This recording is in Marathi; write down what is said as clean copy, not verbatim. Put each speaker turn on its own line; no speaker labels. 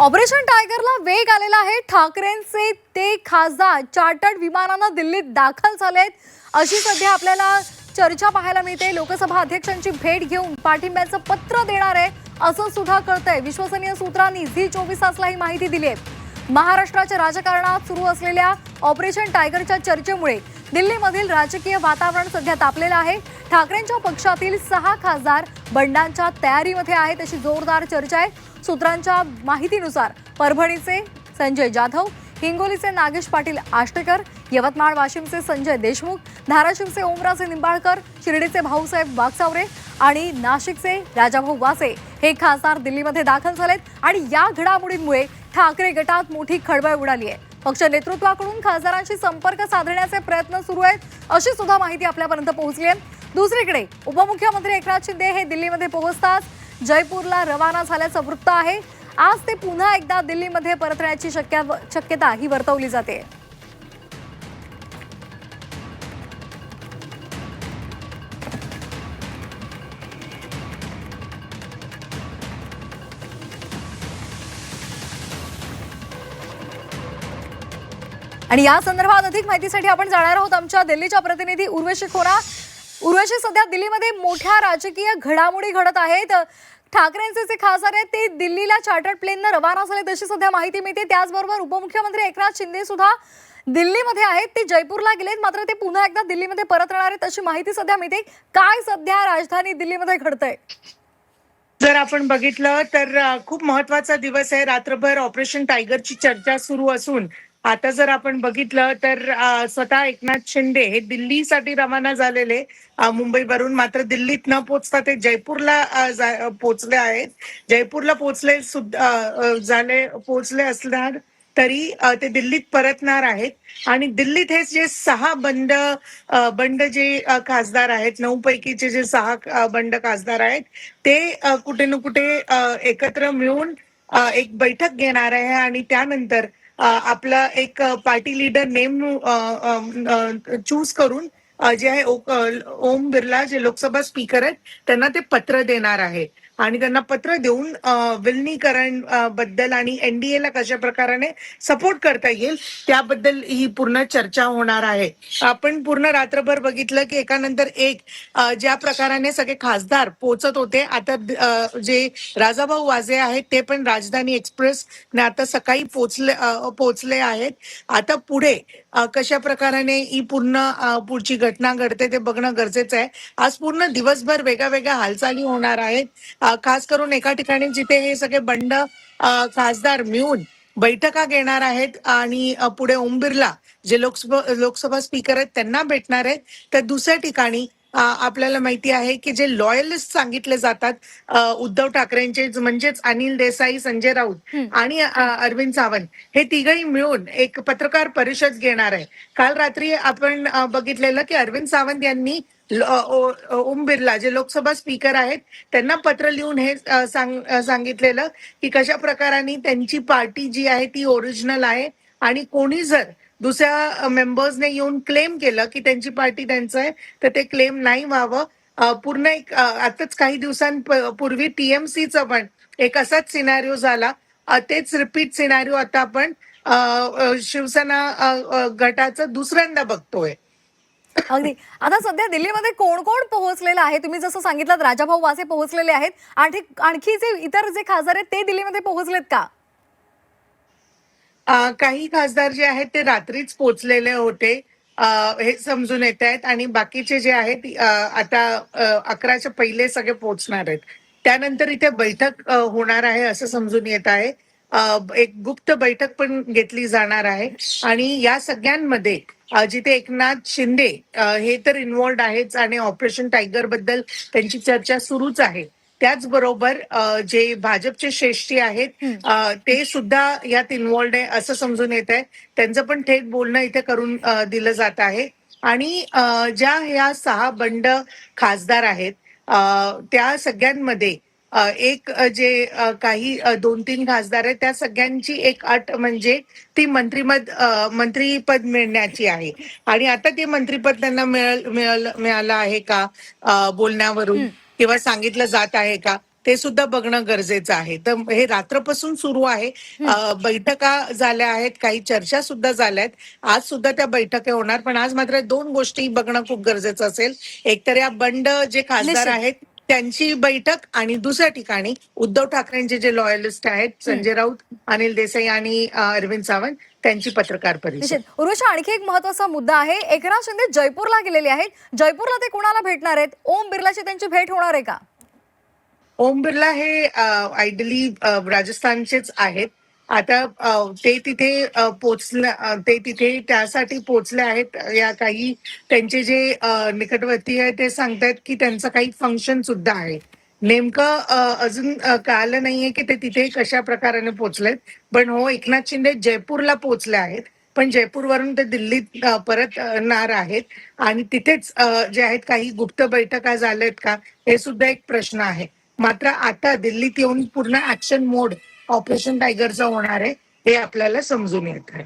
ऑपरेशन टायगरला वेग आलेला आहे। ठाकरेंचे ते खासदार चार्टर्ड विमानानं दिल्लीत दाखल झालेत, अशी सध्या आपल्याला चर्चा पाहायला मिळते। लोकसभा अध्यक्षांची भेट घेऊन पाठिंब्याचं पत्र देणार आहे असं सुद्धा कळतंय। विश्वसनीय सूत्रांनी झी24 तासला ही माहिती दिली आहे। महाराष्ट्राच्या राजकारणात सुरू असलेल्या ऑपरेशन टायगरच्या चर्चेमुळे दिल्लीमधील राजकीय वातावरण सध्या तापलेलं आहे। ठाकरेंच्या पक्षातील 6 खासदार बंडांच्या तयारीमध्ये आहेत अशी जोरदार चर्चा आहे। सूत्रांच्या माहितीनुसार परभणीचे संजय जाधव, हिंगोलीचे नागेश पाटील आष्टेकर, यवतमाळ वाशिमचे संजय देशमुख, धाराशिवचे ओमराजे निंबाळकर, शिर्डीचे भाऊसाहेब वागसावरे आणि नाशिकचे राजाभाऊ वासे हे खासदार दिल्लीमध्ये दाखल झालेत। आणि या घडामोडींमुळे ठाकरे गटात मोठी खळबळ उडाली आहे। पक्ष नेतृत्वाकडून खासदारांशी संपर्क साधण्याचे प्रयत्न सुरू आहेत अशी सुद्धा माहिती आपल्यापर्यंत पोहोचली आहे। दुसरीकडे उपमुख्यमंत्री एकनाथ शिंदे हे दिल्लीमध्ये पोहोचताच जयपूरला रवाना झाल्याचं वृत्त आहे। आज ते पुन्हा एकदा दिल्लीमध्ये परतण्याची शक्यता ही वर्तवली जाते। आणि या संदर्भात अधिक माहितीसाठी आपण जाणार आहोत आमच्या दिल्लीच्या प्रतिनिधी उर्वशी खोरा। उर्वशी, सध्या दिल्लीमध्ये मोठ्या राजकीय घडामोडी घडत आहेत। ठाकरेंचे जे खासदार आहेत ते दिल्लीला चार्टर्ड प्लेननं रवाना झालेत अशी सध्या माहिती मिळते। त्याचबरोबर उपमुख्यमंत्री एकनाथ शिंदे सुद्धा दिल्लीमध्ये आहेत, ते जयपूरला गेलेत, मात्र ते पुन्हा एकदा दिल्लीमध्ये परतणार आहेत अशी माहिती सध्या मिळते। काय सध्या राजधानी दिल्लीमध्ये घडतंय?
जर आपण बघितलं तर खूप महत्वाचा दिवस आहे। रात्रभर ऑपरेशन टायगरची चर्चा सुरू असून आता जर आपण बघितलं तर स्वतः एकनाथ शिंदे हे दिल्लीसाठी रवाना झालेले मुंबईवरून, मात्र दिल्लीत न पोहोचता ते जयपूरला पोहोचले आहेत। जयपूरला पोहोचले असणार तरी ते दिल्लीत परतणार आहेत। आणि दिल्लीत हे जे 6 बंड जे खासदार आहेत, 9 पैकीचे जे 6 बंड खासदार आहेत ते कुठे ना कुठे एकत्र मिळून एक बैठक घेणार आहे आणि त्यानंतर आपला एक पार्टी लीडर चूज करून जे आहे ओम बिर्ला जे लोकसभा स्पीकर आहेत त्यांना ते पत्र देणार आहे। आणि त्यांना पत्र देऊन विलिनीकरण बद्दल आणि एनडीएला कशा प्रकारे सपोर्ट करता येईल त्याबद्दल ही पूर्ण चर्चा होणार आहे। आपण पूर्ण रात्रभर बघितलं की एकानंतर एक ज्या प्रकाराने सगळे खासदार पोहोचत होते, आता जे राजाभाऊ वाजे आहेत ते पण राजधानी एक्सप्रेस ने आता सकाळी पोहोचले आहेत। आता पुढे कशा प्रकाराने ही पुढची घटना घडते ते बघणं गरजेचं आहे। आज पूर्ण दिवसभर वेगळ्या हालचाली होणार आहेत, खास करून एका ठिकाणी जिथे हे सगळे बंड खासदार मिळून बैठका घेणार आहेत आणि पुढे ओम बिर्ला जे लोकसभा स्पीकर आहेत त्यांना भेटणार आहेत। तर दुसऱ्या ठिकाणी आपल्याला माहिती आहे की जे लॉयलिस्ट सांगितले जातात उद्धव ठाकरेंचे, म्हणजेच अनिल देसाई, संजय राऊत आणि अरविंद सावंत हे तिघही मिळून एक पत्रकार परिषद घेणार आहे। काल रात्री आपण बघितलेलं की अरविंद सावंत यांनी ओम बिर्ला जे लोकसभा स्पीकर आहेत त्यांना पत्र लिहून हे सांगितलेलं की कशा प्रकाराने त्यांची पार्टी जी आहे ती ओरिजिनल आहे आणि कोणी जर दुसऱ्या मेंबर्सने येऊन क्लेम केलं की त्यांची पार्टी त्यांचं आहे तर ते क्लेम नाही व्हावं। पूर्ण एक आताच काही दिवसांपूर्वी टीएमसीचं पण एक असाच सिनारिओ झाला, तेच रिपीट सिनारिओ आता आपण शिवसेना गटाचं दुसऱ्यांदा बघतोय।
अगदी। आता सध्या दिल्लीमध्ये कोण कोण पोहोचलेलं आहे? तुम्ही जसं सांगितलं राजाभाऊ वासे पोहोचलेले आहेत, आणखी जे इतर जे खासदार आहेत ते दिल्लीमध्ये पोहोचलेत का?
काही खासदार जे आहेत ते रात्रीच पोहोचलेले होते हे समजून येत आहेत आणि बाकीचे जे आहेत आता 11च्या पहिले सगळे पोहोचणार आहेत। त्यानंतर इथे बैठक होणार आहे असं समजून येत आहे। एक गुप्त बैठक पण घेतली जाणार आहे आणि या सगळ्यांमध्ये जिथे एकनाथ शिंदे हे तर इन्व्हॉल्ड आहेच आणि ऑपरेशन टायगर बद्दल त्यांची चर्चा सुरूच आहे, त्याचबरोबर जे भाजपचे श्रेष्ठी आहेत ते सुद्धा यात इन्व्हॉल्ड आहे असं समजून येत आहे। त्यांचं पण थेट बोलणं इथे करून दिलं जात आहे। आणि ज्या ह्या 6 बंड खासदार आहेत त्या सगळ्यांमध्ये एक जे काही 2-3 खासदार आहेत त्या सगळ्यांची एक अट म्हणजे ती मंत्रीपद मिळण्याची आहे। आणि आता ते मंत्रीपद त्यांना मिळालं आहे का बोलण्यावरून किंवा सांगितलं जात आहे का, ते सुद्धा बघणं गरजेचं आहे. तर हे रात्रपासून सुरू आहे. बैठका झाल्या आहेत, काही चर्चा सुद्धा झाल्या आहेत. आज सुद्धा त्या बैठका होणार, पण आज मात्र 2 गोष्टी बघणं खूप गरजेचं असेल. एक तर या बंड जे खासदार
निश्चित.
आहेत त्यांची बैठक, आणि दुसऱ्या ठिकाणी उद्धव ठाकरेंचे जे लॉयलिस्ट आहेत
हं.
संजय राऊत, अनिल देसाई आणि अरविंद सावंत त्यांची पत्रकार परिषद.
निश्चित. उर्वशी, आणखी एक महत्वाचा मुद्दा आहे. एकनाथ शिंदे जयपूरला गेलेले आहेत. जयपूरला ते कुणाला भेटणार आहेत? ओम बिर्लाची त्यांची भेट होणार आहे का?
ओम बिर्ला हे आयडियली राजस्थानचेच आहेत. आता ते तिथे ते तिथे त्यासाठी पोचले आहेत. या काही त्यांचे जे निकटवर्ती आहे ते सांगतायत की त्यांचं काही फंक्शन सुद्धा आहे. नेमकं अजून कळालं नाहीये की ते तिथे कशा प्रकाराने पोचलेत. पण हो, एकनाथ शिंदे जयपूरला पोचले आहेत. पण जयपूरवरून ते दिल्लीत परत येणार आहेत, आणि तिथेच जे आहेत काही गुप्त बैठका झाल्यात का, हे सुद्धा एक प्रश्न आहे. मात्र आता दिल्लीत येऊन पूर्ण ऍक्शन मोड ऑपरेशन टायगरचा होणार आहे, हे आपल्याला समजून येत आहे.